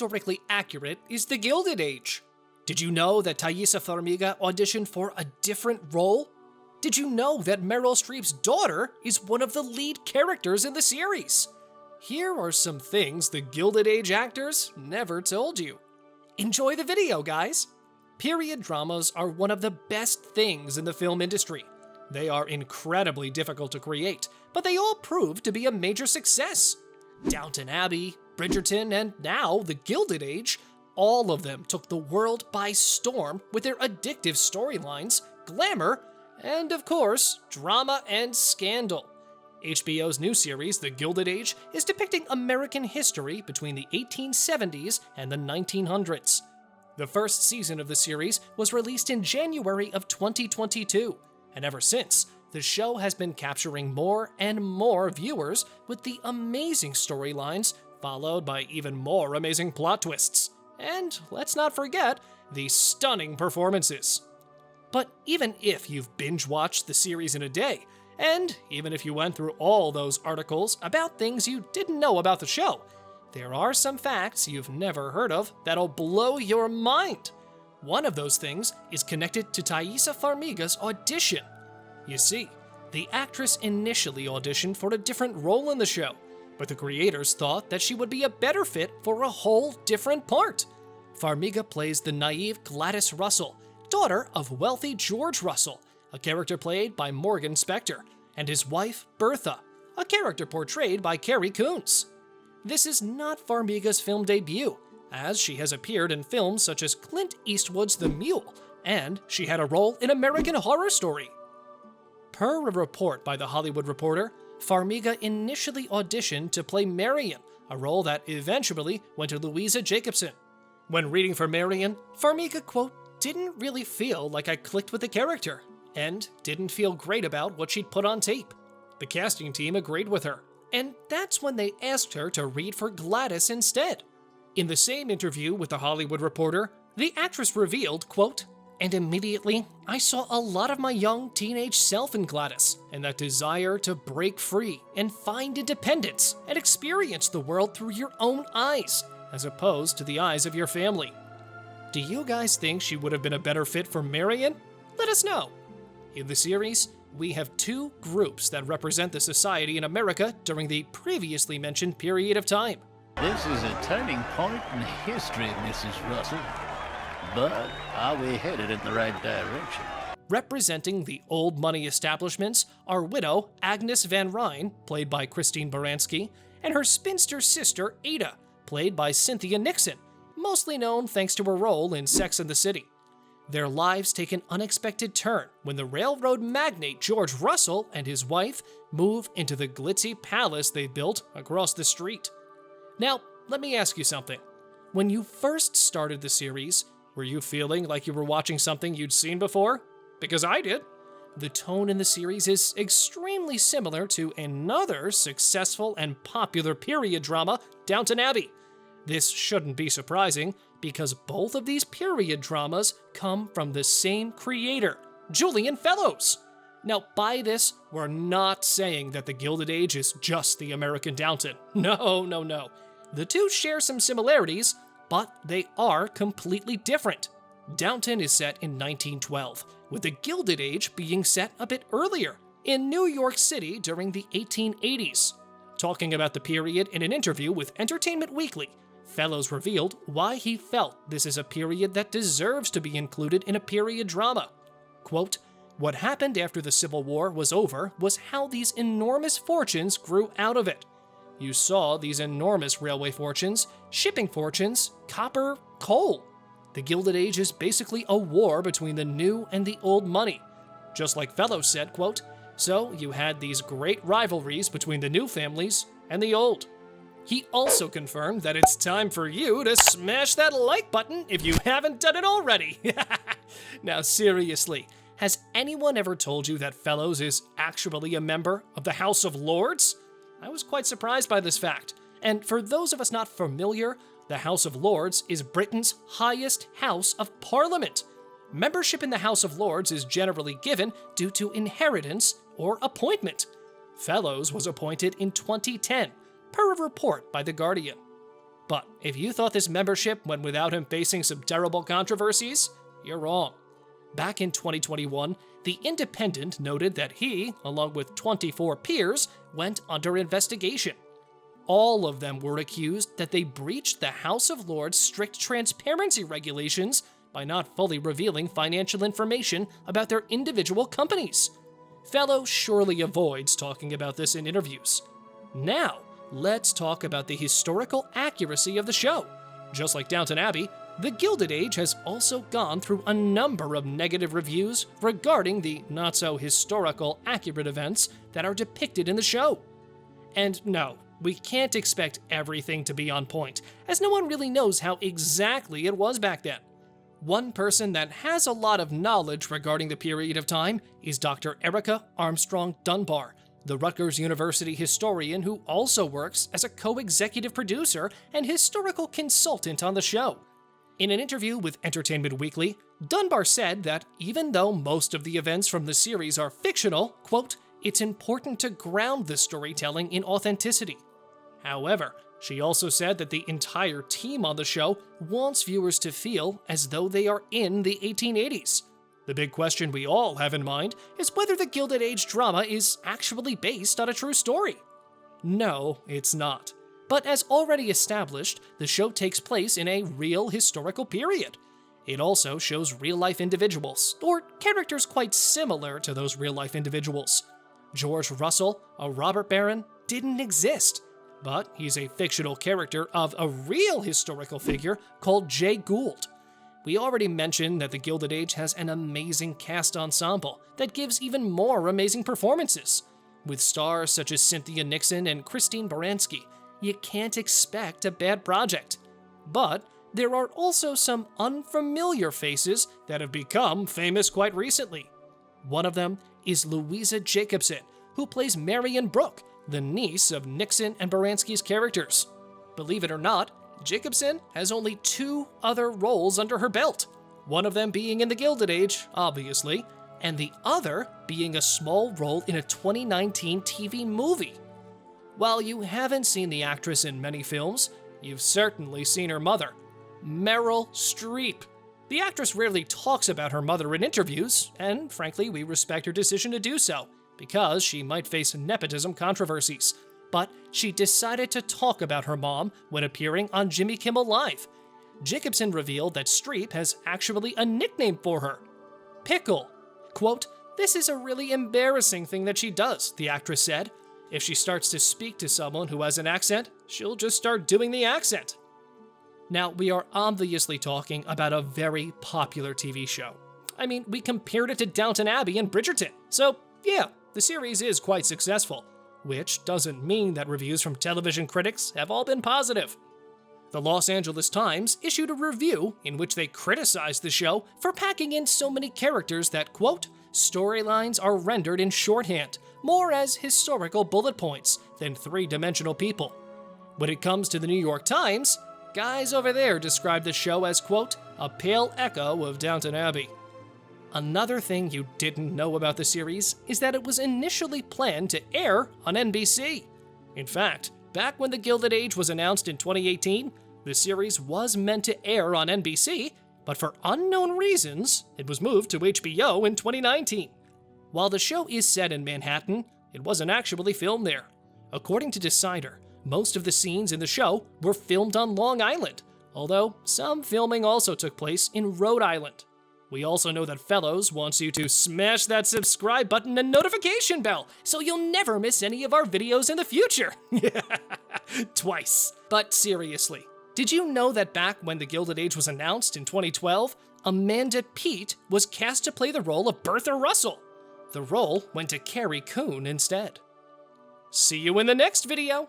historically accurate is the Gilded Age? Did you know that Taissa Farmiga auditioned for a different role? Did you know that Meryl Streep's daughter is one of the lead characters in the series? Here are some things the Gilded Age actors never told you. Enjoy the video, guys! Period dramas are one of the best things in the film industry. They are incredibly difficult to create, but they all prove to be a major success. Downton Abbey, Bridgerton, and now the Gilded Age, all of them took the world by storm with their addictive storylines, glamour, and of course, drama and scandal. HBO's new series, The Gilded Age, is depicting American history between the 1870s and the 1900s. The first season of the series was released in January of 2022, and ever since, the show has been capturing more and more viewers with the amazing storylines, followed by even more amazing plot twists. And let's not forget the stunning performances. But even if you've binge-watched the series in a day, and even if you went through all those articles about things you didn't know about the show, there are some facts you've never heard of that'll blow your mind. One of those things is connected to Taissa Farmiga's audition. You see, the actress initially auditioned for a different role in the show, but the creators thought that she would be a better fit for a whole different part. Farmiga plays the naive Gladys Russell, daughter of wealthy George Russell, a character played by Morgan Spector, and his wife, Bertha, a character portrayed by Carrie Coon. This is not Farmiga's film debut, as she has appeared in films such as Clint Eastwood's The Mule, and she had a role in American Horror Story. Per a report by The Hollywood Reporter, Farmiga initially auditioned to play Marian, a role that eventually went to Louisa Jacobson. When reading for Marian, Farmiga, quote, "didn't really feel like I clicked with the character, and didn't feel great about what she'd put on tape. The casting team agreed with her, and that's when they asked her to read for Gladys instead." In the same interview with The Hollywood Reporter, the actress revealed, quote, "And immediately, I saw a lot of my young teenage self in Gladys, and that desire to break free and find independence and experience the world through your own eyes, as opposed to the eyes of your family." Do you guys think she would have been a better fit for Marian? Let us know. In the series, we have two groups that represent the society in America during the previously mentioned period of time. This is a turning point in history, Mrs. Russell. But are we headed in the right direction? Representing the old money establishments are widow Agnes van Rhijn, played by Christine Baranski, and her spinster sister Ada, played by Cynthia Nixon, mostly known thanks to her role in Sex and the City. Their lives take an unexpected turn when the railroad magnate George Russell and his wife move into the glitzy palace they built across the street. Now, let me ask you something. When you first started the series, were you feeling like you were watching something you'd seen before? Because I did. The tone in the series is extremely similar to another successful and popular period drama, Downton Abbey. This shouldn't be surprising, because both of these period dramas come from the same creator, JulianFellows. Now, by this, we're not saying that the Gilded Age is just the American Downton. No. The two share some similarities, but they are completely different. Downton is set in 1912, with the Gilded Age being set a bit earlier, in New York City during the 1880s. Talking about the period in an interview with Entertainment Weekly, Fellows revealed why he felt this is a period that deserves to be included in a period drama. Quote, "What happened after the Civil War was over was how these enormous fortunes grew out of it. You saw these enormous railway fortunes, shipping fortunes, copper, coal. The Gilded Age is basically a war between the new and the old money. Just like Fellows said, quote, so you had these great rivalries between the new families and the old." He also confirmed that it's time for you to smash that like button if you haven't done it already. Now seriously, has anyone ever told you that Fellows is actually a member of the House of Lords? I was quite surprised by this fact. And for those of us not familiar, the House of Lords is Britain's highest house of parliament. Membership in the House of Lords is generally given due to inheritance or appointment. Fellows was appointed in 2010, per a report by The Guardian. But if you thought this membership went without him facing some terrible controversies, you're wrong. Back in 2021, The Independent noted that he, along with 24 peers, went under investigation. All of them were accused that they breached the House of Lords' strict transparency regulations by not fully revealing financial information about their individual companies. Fellows surely avoids talking about this in interviews. Now, let's talk about the historical accuracy of the show. Just like Downton Abbey, The Gilded Age has also gone through a number of negative reviews regarding the not-so-historical accurate events that are depicted in the show. And no, we can't expect everything to be on point, as no one really knows how exactly it was back then. One person that has a lot of knowledge regarding the period of time is Dr. Erica Armstrong Dunbar, the Rutgers University historian who also works as a co-executive producer and historical consultant on the show. In an interview with Entertainment Weekly, Dunbar said that even though most of the events from the series are fictional, quote, it's important to ground the storytelling in authenticity. However, she also said that the entire team on the show wants viewers to feel as though they are in the 1880s. The big question we all have in mind is whether the Gilded Age drama is actually based on a true story. No, it's not. But as already established, the show takes place in a real historical period. It also shows real-life individuals, or characters quite similar to those real-life individuals. George Russell, a robber baron, didn't exist, but he's a fictional character of a real historical figure called Jay Gould. We already mentioned that the Gilded Age has an amazing cast ensemble that gives even more amazing performances. With stars such as Cynthia Nixon and Christine Baranski, you can't expect a bad project. But there are also some unfamiliar faces that have become famous quite recently. One of them is Louisa Jacobson, who plays Marian Brook, the niece of Nixon and Baranski's characters. Believe it or not, Jacobson has only 2 other roles under her belt, one of them being in the Gilded Age, obviously, and the other being a small role in a 2019 TV movie. While you haven't seen the actress in many films, you've certainly seen her mother, Meryl Streep. The actress rarely talks about her mother in interviews, and frankly, we respect her decision to do so, because she might face nepotism controversies. But she decided to talk about her mom when appearing on Jimmy Kimmel Live. Jacobson revealed that Streep has actually a nickname for her, Pickle. Quote, "This is a really embarrassing thing that she does," the actress said. "If she starts to speak to someone who has an accent, she'll just start doing the accent." Now, we are obviously talking about a very popular TV show. I mean, we compared it to Downton Abbey and Bridgerton, so yeah, the series is quite successful, which doesn't mean that reviews from television critics have all been positive. The Los Angeles Times issued a review in which they criticized the show for packing in so many characters that, quote, storylines are rendered in shorthand, more as historical bullet points than three-dimensional people. When it comes to the New York Times, guys over there described the show as, quote, a pale echo of Downton Abbey. Another thing you didn't know about the series is that it was initially planned to air on NBC. In fact, back when The Gilded Age was announced in 2018, the series was meant to air on NBC, but for unknown reasons, it was moved to HBO in 2019. While the show is set in Manhattan, it wasn't actually filmed there. According to Decider, most of the scenes in the show were filmed on Long Island, although some filming also took place in Rhode Island. We also know that Fellows wants you to smash that subscribe button and notification bell so you'll never miss any of our videos in the future. Twice. But seriously, did you know that back when The Gilded Age was announced in 2012, Amanda Peet was cast to play the role of Bertha Russell? The role went to Carrie Coon instead. See you in the next video!